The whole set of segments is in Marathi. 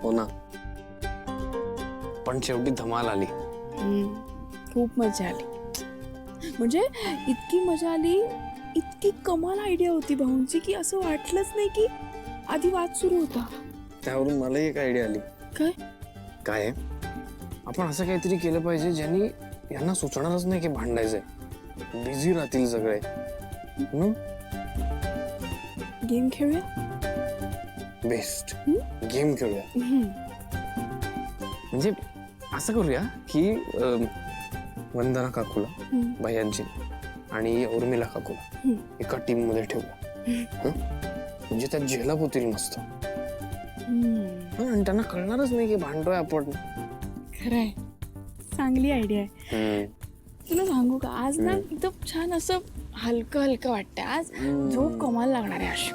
हो ना, पण शेवटी धमाल आली. खूप मजा आली. म्हणजे इतकी मजा आली, इतकी कमाल आयडिया होती भाऊंची की असं वाटलंच नाही की आधी वाद सुरू होता. त्यावरून मला एक आयडिया आली. काय? काय आपण असं काहीतरी केलं पाहिजे ज्यांनी यांना सुचणारच नाही की भांडायचंय. बिझी राहतील सगळे. गेम खेळूया. बेस्ट गेम खेळूया. म्हणजे असं करूया की वंदना काकूला, भैयांची आणि उर्मिला काकूला एका टीम मध्ये ठेवूया. म्हणजे त्या झेलप होतील मस्त. आणि त्यांना कळणारच नाही की भांडतोय आपण. खरंय, चांगली आयडिया आहे. तुला सांगू का, आज ना एकदम छान असं हलकं हलकं वाटतंय. आज झोप कमाल लागणार आहे. अशी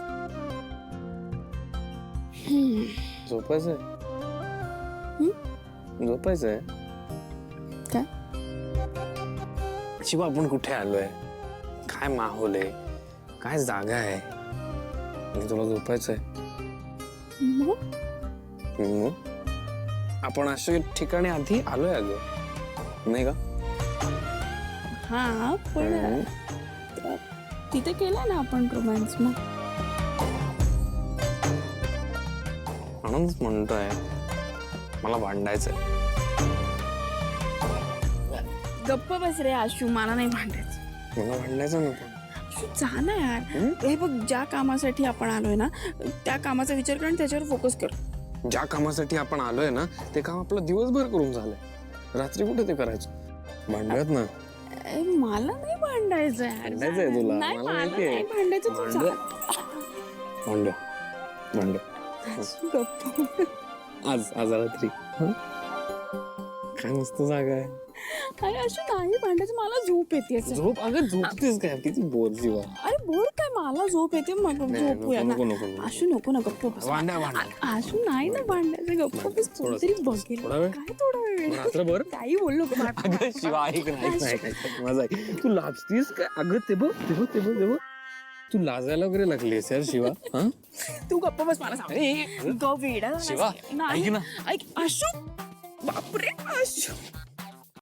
झोपायचंय. झोपायचंय काय? शिवा, आपण कुठे आलोय, काय माहोल आहे, काय जागा आहे, आणि तुला झोपायचंय. आपण अशा ठिकाणी आधी आलोय अगं, नाही का? हा, पण तिथे केलं ना आपण रोमॅन्स. मग म्हणूनच म्हणतोय मला भांडायचंय. गप्प बस रे आशू, मला नाही भांडायचं. मला भांडायचं नको. आशू, जा ना यार. हे बघ, ज्या कामासाठी आपण आलोय ना त्या कामाचा विचार कर आणि त्याच्यावर फोकस कर. ज्या कामासाठी आपण आलोय ना ते काम आपलं दिवसभर करून झालंय. रात्री कुठे ते करायचं? भांडूयात ना. मला नाही भांडायचं यार. भांडायचंय तुला? नाही, मला मला माहितीये. नाही भांडायचं. तू जा. भांडूया, भांडूया. गप्प. आज रात्री. काय मस्त जागा आहे. अरे आशू, नाही भांडायचं, मला झोप येते. झोप? अगं झोपतेस काय? किती बोर जीवा. अरे बोर काय, मला झोप येते. मग झोपूया ना. नको. आशू नको ना, गप्प बस. आशू, नाही ना भांडायचं, गप्प बस. कोणतरी बघेल. काय थोडा वेळ? रात्रभर काही बोललो का? अगं शिवा, ऐक ना, माझा ऐक. तू लाजतीस काय? अगं ते बघ. तू लाजायला वगैरे लागलीस यार शिवा. हा, तू गप्प बस, मला सांग. गं वेडा शिवा, ऐक ना. ऐक आशू. बापरे आशू.